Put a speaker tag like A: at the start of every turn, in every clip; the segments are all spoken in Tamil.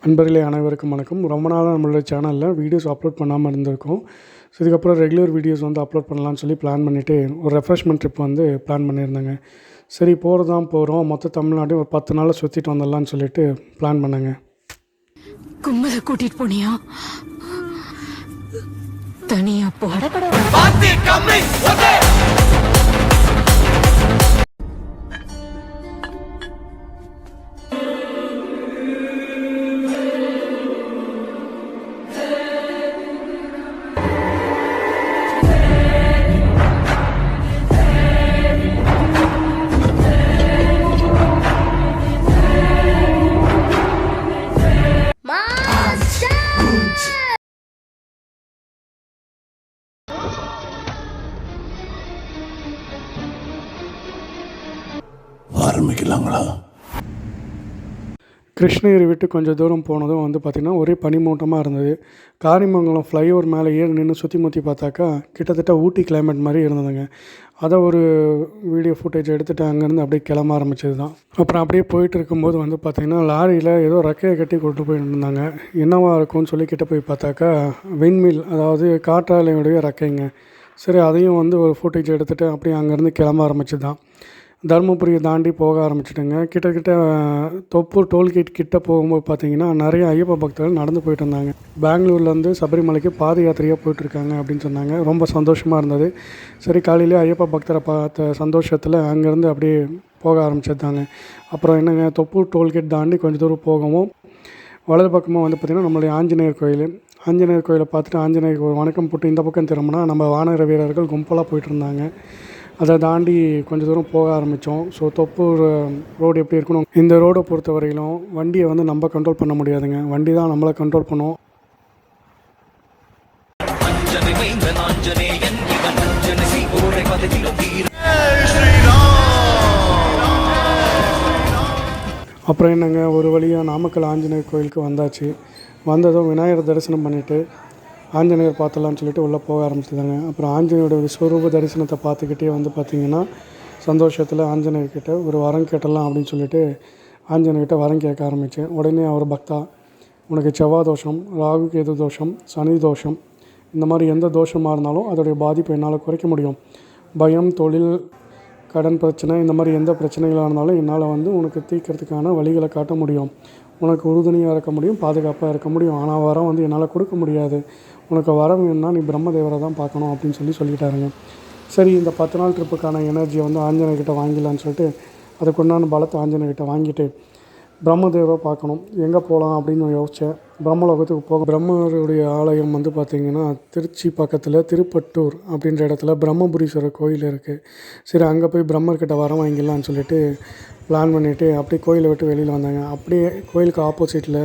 A: நண்பர்களே அனைவருக்கும் வணக்கம். ரொம்ப நாளாக நம்மளோட சேனலில் வீடியோஸ் அப்லோட் பண்ணாமல் இருந்திருக்கோம். ஸோ இதுக்கப்புறம் ரெகுலர் வீடியோஸ் வந்து அப்லோட் பண்ணலான்னு சொல்லி பிளான் பண்ணிவிட்டு ஒரு ரெஃப்ரெஷ்மெண்ட் ட்ரிப் வந்து பிளான் பண்ணியிருந்தேங்க. சரி போகிறது தான் போகிறோம், மொத்த தமிழ்நாட்டையும் ஒரு 10 நாளில் சுற்றிட்டு வந்துடலான்னு சொல்லிட்டு பிளான் பண்ணேங்க.
B: கும்பலை கூட்டிட்டு போனியா? தனியா போட
C: ஆரம்பிக்கலாங்களா?
A: கிருஷ்ணகிரி விட்டு கொஞ்சம் தூரம் போனதும் வந்து பார்த்திங்கன்னா ஒரே பனிமூட்டமாக இருந்தது. காரிமங்கலம் ஃப்ளைஓவர் மேலே ஏறி நின்று சுற்றி முற்றி பார்த்தாக்கா கிட்டத்தட்ட ஊட்டி கிளைமேட் மாதிரி இருந்ததுங்க. அதை ஒரு வீடியோ ஃபுட்டேஜ் எடுத்துகிட்டு அங்கேருந்து அப்படியே கிளம்ப ஆரம்பிச்சது தான். அப்புறம் அப்படியே போயிட்டு இருக்கும்போது வந்து பார்த்திங்கன்னா லாரியில் ஏதோ ரெக்கையை கட்டி கொண்டு போயிட்டு இருந்தாங்க. என்னவா இருக்கும்னு சொல்லி கிட்ட போய் பார்த்தாக்கா விண்மில், அதாவது காற்றாலையுடைய ரெக்கைங்க. சரி அதையும் வந்து ஒரு ஃபுட்டேஜ் எடுத்துகிட்டு அப்படியே அங்கேருந்து கிளம்ப ஆரம்பிச்சது தான். தருமபுரியை தாண்டி போக ஆரம்பிச்சிட்டுங்க. கிட்டத்தட்ட தொப்பூர் டோல்கேட் கிட்டே போகும்போது பார்த்திங்கன்னா நிறைய ஐயப்ப பக்தர்கள் நடந்து போயிட்டு இருந்தாங்க. பெங்களூர்லேருந்து சபரிமலைக்கு பாத யாத்திரையாக போயிட்டுருக்காங்க அப்படின்னு சொன்னாங்க. ரொம்ப சந்தோஷமாக இருந்தது. சரி காலையிலே ஐயப்ப பக்தரை பார்த்த சந்தோஷத்தில் அங்கேருந்து அப்படியே போக ஆரம்பிச்சிருந்தாங்க. அப்புறம் என்னங்க, தொப்பூர் டோல்கேட் தாண்டி கொஞ்சம் தூரம் போகவும் வலது பக்கமாக வந்து பார்த்திங்கன்னா நம்மளுடைய ஆஞ்சநேயர் கோயில். ஆஞ்சநேயர் கோயிலை பார்த்துட்டு ஆஞ்சநேயருக்கு ஒரு வணக்கம் போட்டு இந்த பக்கம் திரும்பினா நம்ம வானர வீரர்கள் கும்பலாக போயிட்டு இருந்தாங்க. அதை தாண்டி கொஞ்சம் தூரம் போக ஆரம்பித்தோம். ஸோ தொப்பூர் ரோடு எப்படி இருக்கணும், இந்த ரோடை பொறுத்த வரையிலும் வண்டியை வந்து நம்ம கண்ட்ரோல் பண்ண முடியாதுங்க, வண்டி தான் நம்மளை கண்ட்ரோல் பண்ணும். அப்புறம் என்னங்க, ஒரு வழியாக நாமக்கல் ஆஞ்சநேயர் கோயிலுக்கு வந்தாச்சு. வந்ததும் விநாயகர் தரிசனம் பண்ணிவிட்டு ஆஞ்சநேயர் பார்த்தலான்னு சொல்லிட்டு உள்ளே போக ஆரம்பிச்சிதாங்க. அப்புறம் ஆஞ்சநேயரோட விஸ்வரூப தரிசனத்தை பார்த்துக்கிட்டே வந்து பார்த்திங்கன்னா சந்தோஷத்தில் ஆஞ்சநேயர்கிட்ட ஒரு வரம் கேட்டலாம் அப்படின்னு சொல்லிட்டு ஆஞ்சநேயர்கிட்ட வரம் கேட்க ஆரம்பித்தேன். உடனே அவர் பக்தா, உனக்கு செவ்வாய் தோஷம், ராகு கேது தோஷம், சனி தோஷம், இந்த மாதிரி எந்த தோஷமாக இருந்தாலும் அதோடைய பாதிப்பை என்னால் குறைக்க முடியும். பயம், தொழில், கடன் பிரச்சனை, இந்த மாதிரி எந்த பிரச்சனைகளாக இருந்தாலும் என்னால் வந்து உனக்கு தீர்க்கறதுக்கான வழிகளை காட்ட முடியும். உனக்கு உறுதுணையாக இருக்க முடியும், பாதுகாப்பாக இருக்க முடியும். ஆனால் வரம் வந்து என்னால் கொடுக்க முடியாது. உனக்கு வரம் வேணும்னா நீ பிரம்மதேவரை தான் பார்க்கணும் அப்படின்னு சொல்லிட்டாருங்க. சரி, இந்த 10 நாள் ட்ரிப்புக்கான எனர்ஜியை வந்து ஆஞ்சநேயர்கிட்ட வாங்கிடலான்னு சொல்லிட்டு அதுக்குண்டான பலத்தை ஆஞ்சநேயர்கிட்ட வாங்கிட்டு பிரம்மதேவரை பார்க்கணும், எங்கே போகலாம் அப்படின்னு யோசித்தேன். பிரம்மலோகத்துக்கு போக பிரம்மருடைய ஆலயம் வந்து பார்த்திங்கன்னா திருச்சி பக்கத்தில் திருப்பட்டூர் அப்படின்ற இடத்துல பிரம்மபுரீஸ்வரர் கோயில் இருக்குது. சரி அங்கே போய் பிரம்மர்கிட்ட வரம் வாங்கிடலான்னு சொல்லிட்டு பிளான் பண்ணிவிட்டு அப்படியே கோயிலை விட்டு வெளியில் வந்தாங்க. அப்படியே கோயிலுக்கு ஆப்போசிட்டில்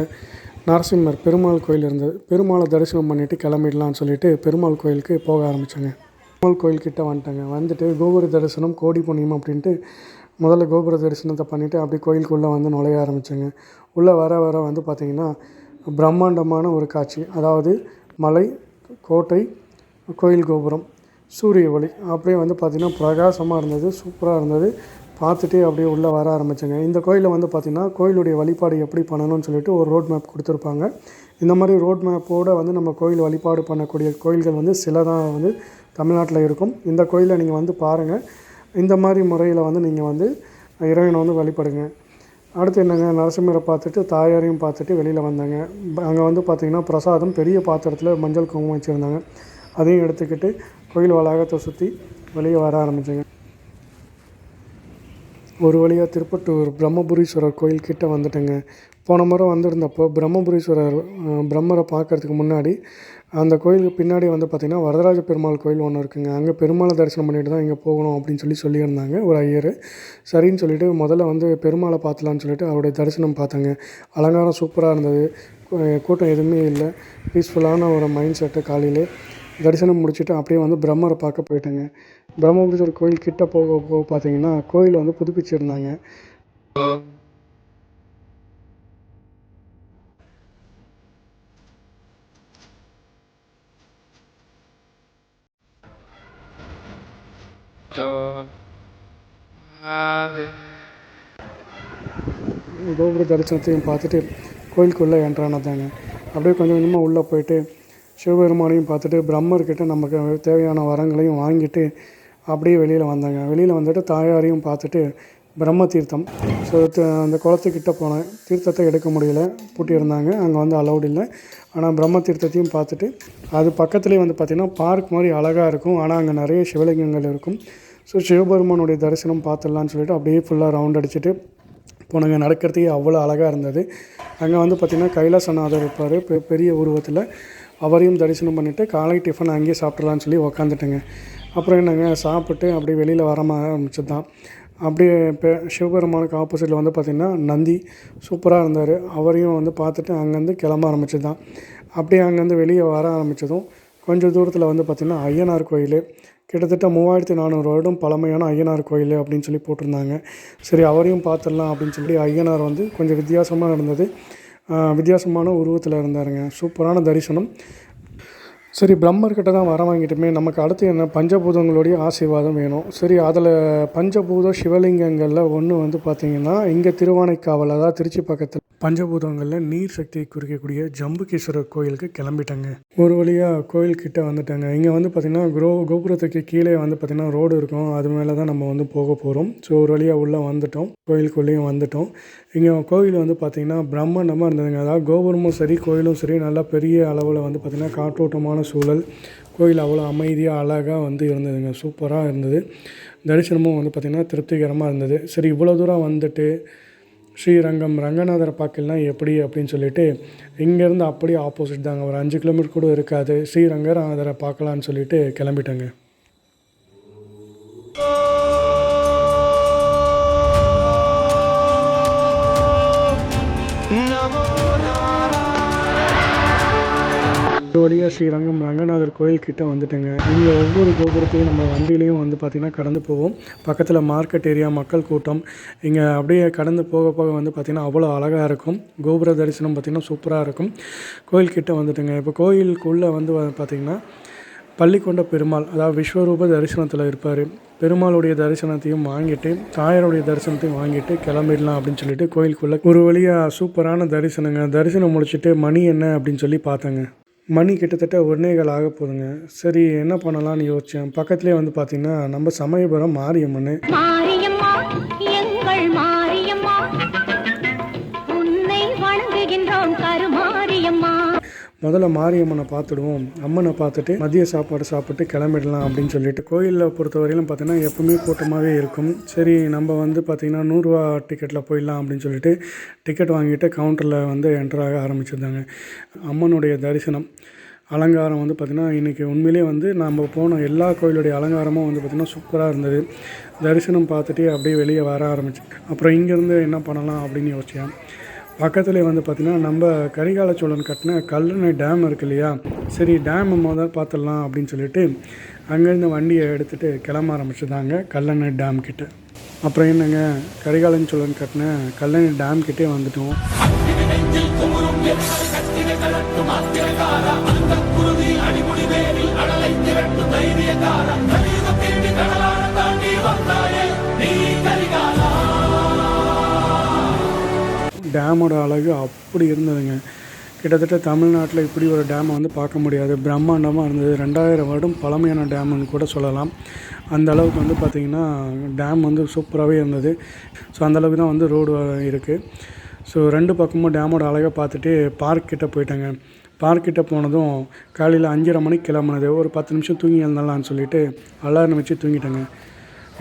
A: நரசிம்மர் பெருமாள் கோயில் இருந்தது. பெருமாளை தரிசனம் பண்ணிவிட்டு கிளம்பிடலான்னு சொல்லிட்டு பெருமாள் கோயிலுக்கு போக ஆரம்பித்தாங்க. பெருமாள் கோயில்கிட்ட வந்துட்டாங்க. வந்துட்டு கோபுர தரிசனம் கோடி புண்ணியம் அப்படின்ட்டு முதல்ல கோபுர தரிசனத்தை பண்ணிவிட்டு அப்படி கோயிலுக்குள்ளே வந்து நுழைய ஆரம்பித்தாங்க. உள்ளே வர வர வந்து பார்த்திங்கன்னா பிரம்மாண்டமான ஒரு காட்சி. அதாவது மலை, கோட்டை, கோயில் கோபுரம், சூரிய ஒளி அப்படியே வந்து பார்த்திங்கன்னா பிரகாசமாக இருந்தது, சூப்பராக இருந்தது. பார்த்துட்டு அப்படியே உள்ளே வர ஆரம்பித்தேங்க. இந்த கோயிலில் வந்து பார்த்திங்கன்னா கோயிலுடைய வழிபாடு எப்படி பண்ணணும்னு சொல்லிட்டு ஒரு ரோட் மேப் கொடுத்துருப்பாங்க. இந்த மாதிரி ரோட் மேப்போடு வந்து நம்ம கோயில் வழிபாடு பண்ணக்கூடிய கோயில்கள் வந்து சில தான் வந்து தமிழ்நாட்டில் இருக்கும். இந்த கோயிலை நீங்கள் வந்து பாருங்கள். இந்த மாதிரி முறையில் வந்து நீங்கள் வந்து இறைவனை வந்து வழிபடுங்க. அடுத்து என்னங்க, நரசிம்மரை பார்த்துட்டு தாயாரையும் பார்த்துட்டு வெளியில் வந்தாங்க. அங்கே வந்து பார்த்திங்கன்னா பிரசாதம் பெரிய பாத்திரத்தில் மஞ்சள் குங்குமம் வச்சுருந்தாங்க. அதையும் எடுத்துக்கிட்டு கோயில் வளாகத்தை சுற்றி வெளியே வர ஆரம்பித்தேங்க. ஒரு வழியாக திருப்பட்டூர் பிரம்மபுரீஸ்வரர் கோயில்கிட்ட வந்துட்டேங்க. போன முறை வந்திருந்தப்போ பிரம்மபுரீஸ்வரர் பிரம்மரை பார்க்குறதுக்கு முன்னாடி அந்த கோயிலுக்கு பின்னாடி வந்து பார்த்திங்கன்னா வரதராஜ பெருமாள் கோயில் ஒன்று இருக்குங்க. அங்கே பெருமாளை தரிசனம் பண்ணிட்டு தான் இங்கே போகணும் அப்படின்னு சொல்லியிருந்தாங்க ஒரு ஐயர். சரின்னு சொல்லிவிட்டு முதல்ல வந்து பெருமாளை பார்த்தலான்னு சொல்லிட்டு அவருடைய தரிசனம் பார்த்தேங்க. அலங்காரம் சூப்பராக இருந்தது. கூட்டம் எதுவுமே இல்லை. பீஸ்ஃபுல்லான ஒரு மைண்ட் செட்டு. காலையிலே தரிசனம் முடிச்சுட்டு அப்படியே வந்து பிரம்மரை பார்க்க போயிட்டேங்க. பிரம்மபுரீஸ்வரர் கோயில் கிட்டே போக பார்த்தீங்கன்னா கோயிலை வந்து புதுப்பிச்சிருந்தாங்க. கோபுர தரிசனத்தையும் பார்த்துட்டு கோயிலுக்குள்ளே என்ட்ரானதாங்க. அப்படியே கொஞ்சம் கொஞ்சமாக உள்ளே போயிட்டு சிவபெருமானையும் பார்த்துட்டு பிரம்மர்கிட்ட நமக்கு தேவையான வரங்களையும் வாங்கிட்டு அப்படியே வெளியில் வந்தாங்க. வெளியில் வந்துட்டு தாயாரையும் பார்த்துட்டு பிரம்ம தீர்த்தம் ஸோ அந்த குளத்துக்கிட்ட போனேன். தீர்த்தத்தை எடுக்க முடியல, பூட்டியிருந்தாங்க. அங்கே வந்து அலௌட் இல்லை. ஆனால் பிரம்ம தீர்த்தத்தையும் பார்த்துட்டு அது பக்கத்துலேயே வந்து பார்த்திங்கன்னா பார்க் மாதிரி அழகாக இருக்கும். ஆனால் அங்கே நிறைய சிவலிங்கங்கள் இருக்கும். ஸோ சிவபெருமானுடைய தரிசனம் பார்த்துடலான்னு சொல்லிட்டு அப்படியே ஃபுல்லாக ரவுண்ட் அடிச்சுட்டு போனாங்க. நடக்கிறதுக்கே அவ்வளோ அழகாக இருந்தது. அங்கே வந்து பார்த்திங்கன்னா கைலாசநாதர் இருப்பார் பெரிய உருவத்தில். அவரையும் தரிசனம் பண்ணிவிட்டு காலை டிஃபன் அங்கேயே சாப்பிட்றலான்னு சொல்லி உக்காந்துட்டேங்க. அப்புறம் என்னங்க சாப்பிட்டு அப்படியே வெளியில் வர ஆரம்பிச்சது தான். அப்படியே இப்போ சிவபெருமானுக்கு ஆப்போசிட்டில் வந்து பார்த்திங்கன்னா நந்தி சூப்பராக இருந்தார். அவரையும் வந்து பார்த்துட்டு அங்கேருந்து கிளம்ப ஆரம்பிச்சது தான். அப்படியே அங்கேருந்து வெளியே வர ஆரம்பித்ததும் கொஞ்சம் தூரத்தில் வந்து பார்த்திங்கன்னா ஐயனார் கோயில், கிட்டத்தட்ட 3400 வருடம் பழமையான ஐயனார் கோயில் அப்படின்னு சொல்லி போட்டிருந்தாங்க. சரி அவரையும் பார்த்துடலாம் அப்படின்னு சொல்லி ஐயனார் வந்து கொஞ்சம் வித்தியாசமாக இருந்தது. வித்தியாசமான உருவத்தில் இருந்தாருங்க. சூப்பரான தரிசனம். சரி பிரம்மர்கிட்ட தான் வர வாங்கிட்டுமே, நமக்கு அடுத்து என்ன பஞ்சபூதங்களுடைய ஆசீர்வாதம் வேணும். சரி அதில் பஞ்சபூத சிவலிங்கங்களில் ஒன்று வந்து பார்த்திங்கன்னா இங்கே திருவானைக்காவல், அதாவது திருச்சி பக்கத்தில் பஞ்சபூதங்களில் நீர் சக்தியை குறிக்கக்கூடிய ஜம்புகேஸ்வரர் கோயிலுக்கு கிளம்பிட்டாங்க. ஒரு வழியாக கோயில்கிட்ட வந்துட்டாங்க. இங்கே வந்து பார்த்திங்கன்னா கோபுரத்துக்கு கீழே வந்து பார்த்திங்கன்னா ரோடு இருக்கும். அது மேலே தான் நம்ம வந்து போக போகிறோம். ஸோ ஒரு வழியாக உள்ளே வந்துட்டோம், கோயிலுக்குள்ளேயும் வந்துட்டோம். இங்கே கோயில் வந்து பார்த்திங்கன்னா பிரம்மாண்டமாக இருந்ததுங்க. அதாவது கோபுரமும் சரி கோயிலும் சரி நல்லா பெரிய அளவில் வந்து பார்த்திங்கன்னா காற்றோட்டமான சூழல். கோயில் அவ்வளோ அமைதியாக அழகாக வந்து இருந்ததுங்க. சூப்பராக இருந்தது. தரிசனமும் வந்து பார்த்திங்கன்னா திருப்திகரமாக இருந்தது. சரி இவ்வளோ தூரம் வந்துட்டு ஸ்ரீரங்கம் ரங்கநாதரை பார்க்கலாம் எப்படி அப்படின்னு சொல்லிட்டு இங்கேருந்து அப்படியே ஆப்போசிட் தாங்க, ஒரு 5 கிலோமீட்டர் கூட இருக்காது. ஸ்ரீரங்கநாதரை பார்க்கலான்னு சொல்லிட்டு கிளம்பிட்டேங்க. வழியாக ஸ்ரீரங்கம் ரங்கநாதர் கோயில்கிட்ட வந்துட்டேங்க. இங்கே ஒவ்வொரு கோபுரத்தையும் நம்ம வண்டியிலையும் வந்து பார்த்திங்கன்னா கடந்து போவோம். பக்கத்தில் மார்க்கெட் ஏரியா, மக்கள் கூட்டம். இங்கே அப்படியே கடந்து போக போக வந்து பார்த்திங்கன்னா அவ்வளோ அழகாக இருக்கும். கோபுர தரிசனம் பார்த்திங்கன்னா சூப்பராக இருக்கும். கோயில்கிட்ட வந்துட்டுங்க. இப்போ கோயிலுக்குள்ளே வந்து பார்த்திங்கன்னா பள்ளிக்கொண்ட பெருமாள், அதாவது விஸ்வரூப தரிசனத்தில் இருப்பார். பெருமாளுடைய தரிசனத்தையும் வாங்கிட்டு தாயாருடைய தரிசனத்தையும் வாங்கிட்டு கிளம்பிடலாம் அப்படின்னு சொல்லிட்டு கோயிலுக்குள்ளே ஒரு வழியாக சூப்பரான தரிசனங்க. தரிசனம் முடிச்சுட்டு மணி என்ன அப்படின்னு சொல்லி பார்த்தேங்க. மணி கிட்டத்தட்ட 1:15 ஆக போதுங்க. சரி என்ன பண்ணலான்னு யோசித்தேன். பக்கத்துலேயே வந்து பார்த்திங்கன்னா நம்ம சமயபுரம் மாரியம்மன்.
C: மாரியம்மா எங்கள் மாரியம்மா உன்னை வணங்குகின்றோம் கருமாரியம்மா.
A: முதல்ல மாரியம்மனை பார்த்துடுவோம், அம்மனை பார்த்துட்டு மதிய சாப்பாடு சாப்பிட்டு கிளம்பிடலாம் அப்படின்னு சொல்லிட்டு. கோயிலில் பொறுத்தவரையிலும் பார்த்திங்கன்னா எப்பவுமே கூட்டமாகவே இருக்கும். சரி நம்ம வந்து பார்த்திங்கன்னா 100 ரூபா டிக்கெட்டில் போயிடலாம் அப்படின்னு சொல்லிட்டு டிக்கெட் வாங்கிட்டு கவுண்டரில் வந்து என்ட்ராக ஆரம்பிச்சிருந்தாங்க. அம்மனுடைய தரிசனம் அலங்காரம் வந்து பார்த்திங்கன்னா இன்றைக்கி உண்மையிலே வந்து நம்ம போன எல்லா கோயிலுடைய அலங்காரமும் வந்து பார்த்திங்கன்னா சூப்பராக இருந்தது. தரிசனம் பார்த்துட்டு அப்படியே வெளியே வர ஆரம்பிச்சேன். அப்புறம் இங்கேருந்து என்ன பண்ணலாம் அப்படின்னு யோசித்தேன். பக்கத்துலேயே வந்து பார்த்திங்கன்னா நம்ம கரிகால சோழன் கட்டின கல்லணை டேம் இருக்குது இல்லையா, சரி டேமை முதல் பார்த்துடலாம் அப்படின்னு சொல்லிட்டு அங்கேருந்து வண்டியை எடுத்துகிட்டு கிளம்ப ஆரம்பிச்சிருந்தாங்க கல்லணை டேம் கிட்ட. அப்புறம் என்னங்க, கரிகாலன் சோழன் கட்டின கல்லணை டேம் கிட்டே வந்துட்டோம். டேமோட அழகு அப்படி இருந்ததுங்க. கிட்டத்தட்ட தமிழ்நாட்டில் இப்படி ஒரு டேமை வந்து பார்க்க முடியாது. பிரம்மாண்டமாக இருந்தது. 2000 வருடம் பழமையான டேம்னு கூட சொல்லலாம். அந்த அளவுக்கு வந்து பார்த்திங்கன்னா டேம் வந்து சூப்பராகவே இருந்தது. ஸோ அந்தளவுக்கு தான் வந்து ரோடு இருக்குது. ஸோ 2 பக்கமும் டேமோட அழகை பார்த்துட்டு பார்க் கிட்டே போயிட்டேங்க. பார்க் கிட்டே போனதும் காலையில் 5:30 மணிக்கு கிளம்புனது. ஒரு 10 நிமிஷம் தூங்கி எழுந்தலான்னு சொல்லிட்டு அலாரம் வச்சு தூங்கிட்டேங்க.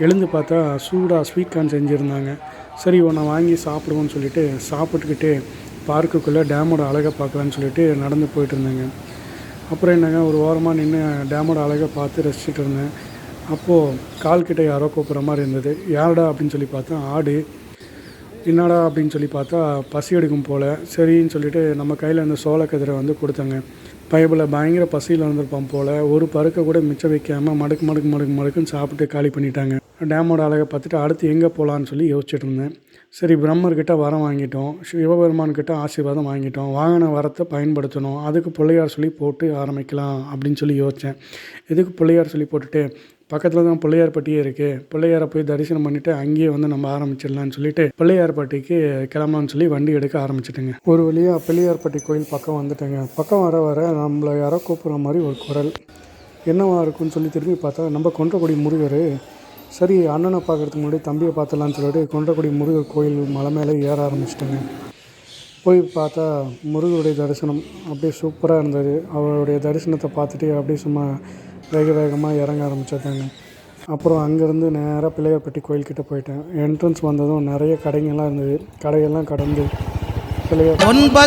A: எழுந்து பார்த்தா சூடாக ஸ்வீட் கார்ன் செஞ்சுருந்தாங்க. சரி ஒன்று வாங்கி சாப்பிடுவோன்னு சொல்லிட்டு சாப்பிட்டுக்கிட்டு பார்க்குக்குள்ளே டேமோட அழகை பார்க்கலான்னு சொல்லிட்டு நடந்து போயிட்டு இருந்தேங்க. அப்புறம் என்னங்க, ஒரு ஓரமாக நின்று டேமோட அழகை பார்த்து ரசிச்சுட்டு இருந்தேன். அப்போது கால்கிட்ட யாரோ கூப்பிட்ற மாதிரி இருந்தது. யாருடா அப்படின்னு சொல்லி பார்த்தா ஆடு. என்னடா அப்படின்னு சொல்லி பார்த்தா பசி எடுக்கும் போல். சரின்னு சொல்லிட்டு நம்ம கையில் இருந்த சோளக்கதிரை வந்து கொடுத்தேங்க. பைபிளில் பயங்கர பசியில் இருந்திருப்பான் போல். ஒரு பருக்கை கூட மிச்சம் வைக்காமல் மடுக்குன்னு சாப்பிட்டு காலி பண்ணிட்டாங்க. டேமோட அழகை பார்த்துட்டு அடுத்து எங்கே போகலான்னு சொல்லி யோசிச்சுட்டு இருந்தேன். சரி பிரம்மர்கிட்ட வரம் வாங்கிட்டோம், சிவபெருமான்கிட்ட ஆசீர்வாதம் வாங்கிட்டோம், வாங்கின வரத்தை பயன்படுத்தணும், அதுக்கு பிள்ளையார் சொல்லி போட்டு ஆரம்பிக்கலாம் அப்படின்னு சொல்லி யோசித்தேன். எதுக்கு பிள்ளையார் சொல்லி போட்டுட்டு பக்கத்தில் தான் பிள்ளையார்பட்டியே இருக்குது, பிள்ளையாரை போய் தரிசனம் பண்ணிவிட்டு அங்கேயே வந்து நம்ம ஆரம்பிச்சிடலான்னு சொல்லிட்டு பிள்ளையார்பட்டிக்கு கிளம்பலான்னு சொல்லி வண்டி எடுக்க ஆரம்பிச்சிட்டேங்க. ஒரு வழியாக பிள்ளையார்பட்டி கோயில் பக்கம் வந்துட்டேங்க. பக்கம் வர வர நம்மளை யாரோ கூப்பிட்ற மாதிரி ஒரு குரல். என்னவா இருக்குன்னு சொல்லி திரும்பி பார்த்தா நம்ம கொன்றக்குடி முருகர். சரி, அண்ணனை பார்க்குறதுக்கு முன்னாடி தம்பியை பார்த்துலான்னு சொல்லிட்டு கொன்றக்குடி முருகர் கோயில் மலை மேலே ஏற ஆரம்பிச்சிட்டேங்க. போய் பார்த்தா முருகருடைய தரிசனம் அப்படியே சூப்பராக இருந்தது. அவருடைய தரிசனத்தை பார்த்துட்டு அப்படியே சும்மா வேகமாக இறங்க ஆரம்பிச்சிட்டாங்க. அப்புறம் அங்கேருந்து நேராக பிள்ளையார்பட்டி கோயில்கிட்ட போயிட்டேன். என்ட்ரன்ஸ் வந்ததும் நிறைய கடைங்கள்லாம் இருந்தது. கடையெல்லாம் கடந்து பிள்ளையார்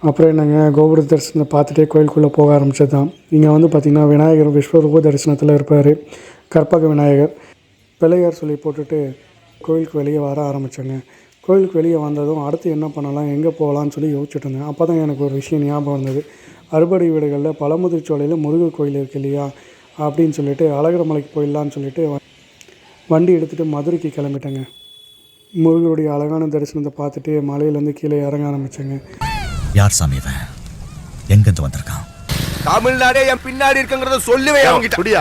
A: அப்புறம் என்னங்க, கோபுர தரிசனத்தை பார்த்துட்டே கோயிலுக்குள்ளே போக ஆரம்பிச்சது தான். இங்கே வந்து பார்த்திங்கன்னா விநாயகர் விஸ்வரூப தரிசனத்தில் இருப்பார். கற்பக விநாயகர் பிள்ளையார் சொல்லி போட்டுட்டு கோயிலுக்கு வெளியே வர ஆரம்பித்தேங்க. கோயிலுக்கு வெளியே வந்ததும் அடுத்து என்ன பண்ணலாம், எங்கே போகலான்னு சொல்லி யோசிச்சுட்டு இருந்தேன். அப்போ தான் எனக்கு ஒரு விஷயம் ஞாபகம் வந்தது. அறுபடை வீடுகளில் பழமுதிர்ச்சோலையில் முருகர் கோயில் இருக்கு இல்லையா அப்படின்னு சொல்லிட்டு அழகர் மலைக்கு போயிடலான்னு சொல்லிட்டு வண்டி எடுத்துகிட்டு மதுரைக்கு கிளம்பிட்டேங்க. முருகருடைய அழகான தரிசனத்தை பார்த்துட்டு மலையிலேருந்து கீழே இறங்க ஆரம்பித்தேங்க.
D: யார் சாமி இவன்? எங்கிருந்து வந்திருக்கான்?
E: தமிழ்நாடே என் பின்னாடி இருக்குங்கிறத சொல்லவே அவங்கிட்ட.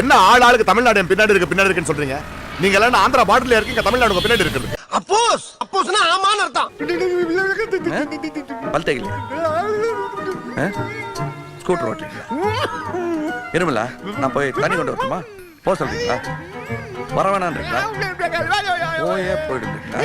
E: என்ன ஆளுக்கு தமிழ்நாடு என் பின்னாடி இருக்குன்னு சொல்றீங்க? நீங்க எல்லாம் ஆந்திரா பார்டர்ல இருக்கீங்க, தமிழ்நாடு உங்க பின்னாடி இருக்குது. அப்போஸ்னா ஆமான்னு அர்த்தம்.
F: பல்தைகள் ஸ்கூட்டர் ஓட்டுறீங்களா? இருமலா, நான் போய் தண்ணி கொண்டு வரட்டுமா? போக சொல்றீங்களா? வர வேணான்றீங்களா? போயே போயிடுங்களா?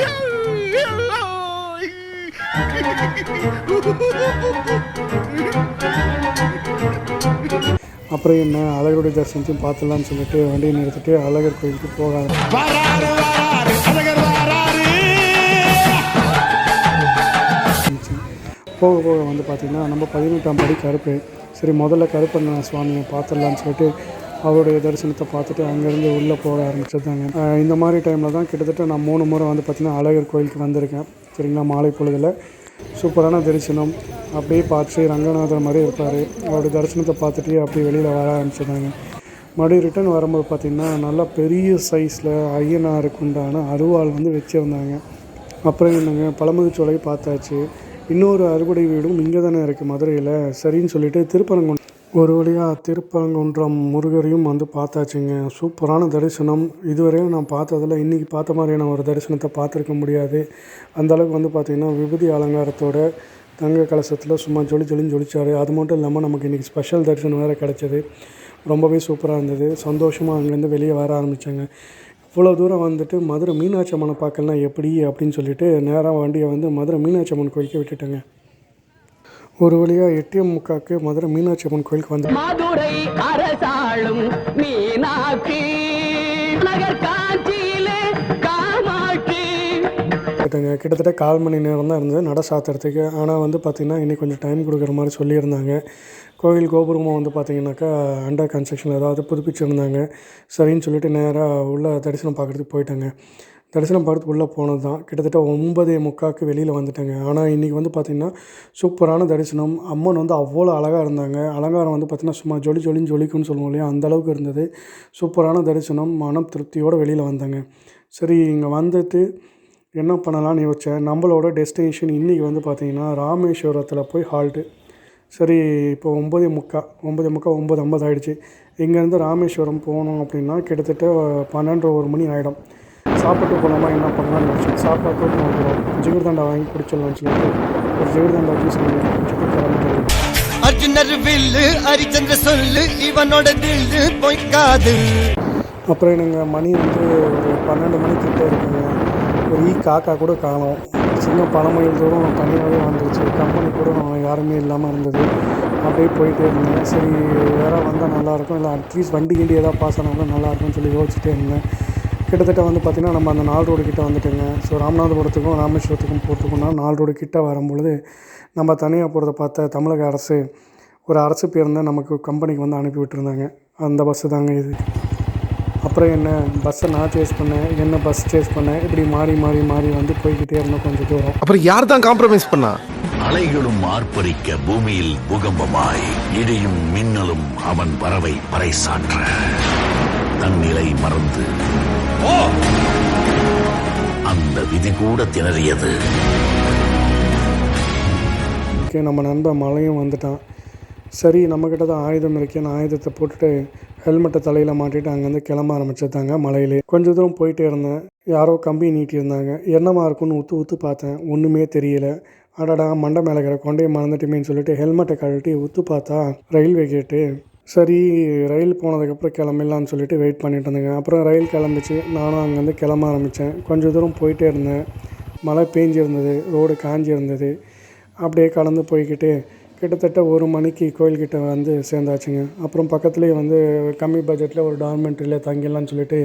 A: அப்புறம் என்ன, அழகருடைய தரிசனத்தையும் பார்த்துடலான்னு சொல்லிட்டு வண்டியை நிறுத்திட்டு அழகர் கோயிலுக்கு போக போக வந்து பார்த்திங்கன்னா நம்ம 18ஆம் படி கருப்பு. சரி, முதல்ல கருப்பண்ண சுவாமியை பார்த்துடலான்னு சொல்லிட்டு அவருடைய தரிசனத்தை பார்த்துட்டு அங்கேருந்து உள்ளே போக ஆரம்பிச்சிருந்தாங்க. இந்த மாதிரி டைமில் தான் கிட்டத்தட்ட நான் 3 முறை வந்து பார்த்திங்கன்னா அழகர் கோயிலுக்கு வந்திருக்கேன். சரிங்களா, மாலை பொழுதில் சூப்பரான தரிசனம். அப்படியே பார்த்து ரங்கநாதர் மாதிரி இருப்பார். அவருடைய தரிசனத்தை பார்த்துட்டு அப்படியே வெளியில் வர ஆரம்பிச்சிட்டாங்க. மறுபடியும் ரிட்டன் வரும்போது பார்த்திங்கன்னா நல்லா பெரிய சைஸில் ஐயனாருக்கு உண்டான அருவாள் வந்து வச்சுருந்தாங்க. அப்புறம் என்னங்க, பழமுதிர்ச்சோலை பார்த்தாச்சு. இன்னொரு அறுபடை வீடும் இங்கே தானே இருக்குது மதுரையில். சரின்னு சொல்லிட்டு திருப்பரங்குன்றம் ஒரு வழியாக திருப்பரங்குன்றம் முருகரையும் வந்து பார்த்தாச்சுங்க. சூப்பரான தரிசனம். இதுவரையும் நான் பார்த்ததில் இன்றைக்கி பார்த்த மாதிரியான ஒரு தரிசனத்தை பார்த்துருக்க முடியாது. அந்தளவுக்கு வந்து பார்த்திங்கன்னா விபூதி அலங்காரத்தோட தங்க கலசத்தில் சும்மா ஜொலின்னு ஜொலிச்சார். அது மட்டும் இல்லாமல் நமக்கு இன்றைக்கி ஸ்பெஷல் தரிசனம் வேறு கிடச்சிது. ரொம்பவே சூப்பராக இருந்தது. சந்தோஷமாக அங்கேருந்து வெளியே வர ஆரம்பித்தாங்க. இவ்வளோ தூரம் வந்துட்டு மதுரை மீனாட்சி அம்மனை பார்க்கலாம் எப்படி அப்படின்னு சொல்லிட்டு நேராக வண்டியை வந்து மதுரை மீனாட்சி அம்மன் கோயிலுக்கு விட்டுட்டேங்க. ஒரு வழியாக 8:45 மதுரை மீனாட்சி அம்மன் கோயிலுக்கு வந்து
G: மதுரை அரசாளும் மீனாட்சி நகர் காஞ்சியிலே காமாட்சி
A: கிட்டத்தட்ட 1/4 மணி நேரம் தான் இருந்தது நட சாத்துறதுக்கு. ஆனால் வந்து பார்த்திங்கன்னா இன்னைக்கு கொஞ்சம் டைம் கொடுக்குற மாதிரி சொல்லியிருந்தாங்க. கோவில் கோபுரமாக வந்து பார்த்திங்கனாக்கா அண்டர் கன்ஸ்ட்ரக்ஷன், அதாவது புதுப்பிச்சிருந்தாங்க. சரின்னு சொல்லிட்டு நேராக உள்ள தரிசனம் பார்க்குறதுக்கு போயிட்டாங்க. தரிசனம் பார்த்து உள்ளே போனது தான். கிட்டத்தட்ட 9:45 வெளியில் வந்துட்டாங்க. ஆனால் இன்றைக்கி வந்து பார்த்திங்கன்னா சூப்பரான தரிசனம். அம்மன் வந்து அவ்வளோ அழகாக இருந்தாங்க. அலங்காரம் வந்து பார்த்திங்கன்னா சும்மா ஜொலின்னு ஜொலிக்குன்னு சொல்லுவோம் இல்லையா, அந்தளவுக்கு இருந்தது. சூப்பரான தரிசனம். மனம் திருப்தியோடு வெளியில் வந்தாங்க. சரி, இங்கே வந்துட்டு என்ன பண்ணலான்னு யோசித்தேன். நம்மளோட டெஸ்டினேஷன் இன்றைக்கி வந்து பார்த்திங்கன்னா ராமேஸ்வரத்தில் போய் ஹால்ட்டு. சரி, இப்போ 9:50 ஆகிடுச்சு. இங்கேருந்து ராமேஸ்வரம் போகணும் அப்படின்னா கிட்டத்தட்ட 12-1 மணி ஆகிடும். சாப்பிட்டு போகலாமா என்ன பண்ணலாம்னு நினச்சேன். சாப்பாட்டு வந்துடும். ஜிகிர்தண்டா வாங்கி குடிச்சிடலாம்னு சொல்லிட்டு ஒரு ஜிகிர்தண்டா ஜூஸ் குடிச்சிட்டு கிளம்பிட்டு
H: அர்ஜுனர் வில்லு அரிச்சந்திர சொல்லு இவனோட தில்லு பொய்க்காது.
A: அப்புறம் என்னங்க, மணி வந்து ஒரு 12 மணிக்கிட்ட இருக்குங்க. ஒரு காக்கா கூட காணோம். சின்ன பல மைல் தூரம் தனியாகவே வந்துருச்சு. கம்பெனி கூட யாருமே இல்லாமல் இருந்தது. அப்படியே போயிட்டே இருந்தேன். சரி, யாராவது வந்தால் நல்லாயிருக்கும், இல்லை அட்லீஸ்ட் வண்டி கிண்டி ஏதாவது பாஸ் ஆனால் கூட நல்லாயிருக்கும்னு சொல்லி யோசிச்சுட்டே இருந்தேன். கிட்டத்தட்ட வந்து பார்த்திங்கன்னா நம்ம அந்த 4 ரோடு கிட்டே வந்துட்டோங்க. ஸோ ராமநாதபுரத்துக்கும் ராமேஸ்வரத்துக்கும் போகிறதுக்குன்னா 4 ரோடு கிட்டே வரும்பொழுது நம்ம தனியாக போகிறத பார்த்த தமிழக அரசு ஒரு அரசு பேருந்தை நமக்கு கம்பெனிக்கு வந்து அனுப்பி விட்டுருந்தாங்க. அந்த பஸ்ஸு தாங்க இது. அப்புறம் என்ன, பஸ்ஸை நான் சேஸ் பண்ணேன், என்ன பஸ் சேஸ் பண்ணேன். இப்படி மாறி வந்து போய்கிட்டே இருந்தோம் கொஞ்சம் தூரம்.
E: அப்புறம் யார் தான் காம்ப்ரமைஸ் பண்ணா?
D: அலைகளும் ஆர்ப்பரிக்க பூமியில் பூகம்பமாய் இடியும் மின்னலும் அவன் வரவை பறைசாற்ற தன்னிலை மறந்து
I: அந்த விதி கூட திணறியது.
A: ஓகே, நம்ம நண்பன் மலையும் வந்துட்டான். சரி, நம்மக்கிட்ட தான் ஆயுதம் இருக்கேன்னு ஆயுதத்தை போட்டுட்டு ஹெல்மெட்டை தலையில் மாட்டிட்டு அங்கேருந்து கிளம்ப ஆரம்பிச்சிருந்தாங்க. மலையிலே கொஞ்சம் தூரம் போயிட்டே இருந்தேன். யாரோ கம்பி நீட்டியிருந்தாங்க. என்னமா இருக்குன்னு உத்து பார்த்தேன், ஒன்றுமே தெரியல. அடடா, மண்டை மேலே இருக்கிற கொண்டையை மறந்துட்டுமேன்னு சொல்லிட்டு ஹெல்மெட்டை கழட்டி உத்து பார்த்தா ரயில்வே கேட்டு. சரி, ரயில் போனதுக்கப்புறம் கிளம்பிடலான்னு சொல்லிட்டு வெயிட் பண்ணிட்டு இருந்தேங்க. அப்புறம் ரயில் கிளம்பிச்சு. நானும் அங்கேருந்து கிளம்ப ஆரம்பித்தேன். கொஞ்சம் தூரம் போயிட்டே இருந்தேன். மழை பேஞ்சிருந்தது, ரோடு காஞ்சி இருந்தது. அப்படியே கடந்து போய்கிட்டு கிட்டத்தட்ட 1 மணிக்கு கோயில்கிட்ட வந்து சேர்ந்தாச்சுங்க. அப்புறம் பக்கத்துலேயே வந்து கம்மி பட்ஜெட்டில் ஒரு டார்மெண்ட்ரியில் தங்கிடலான்னு சொல்லிட்டு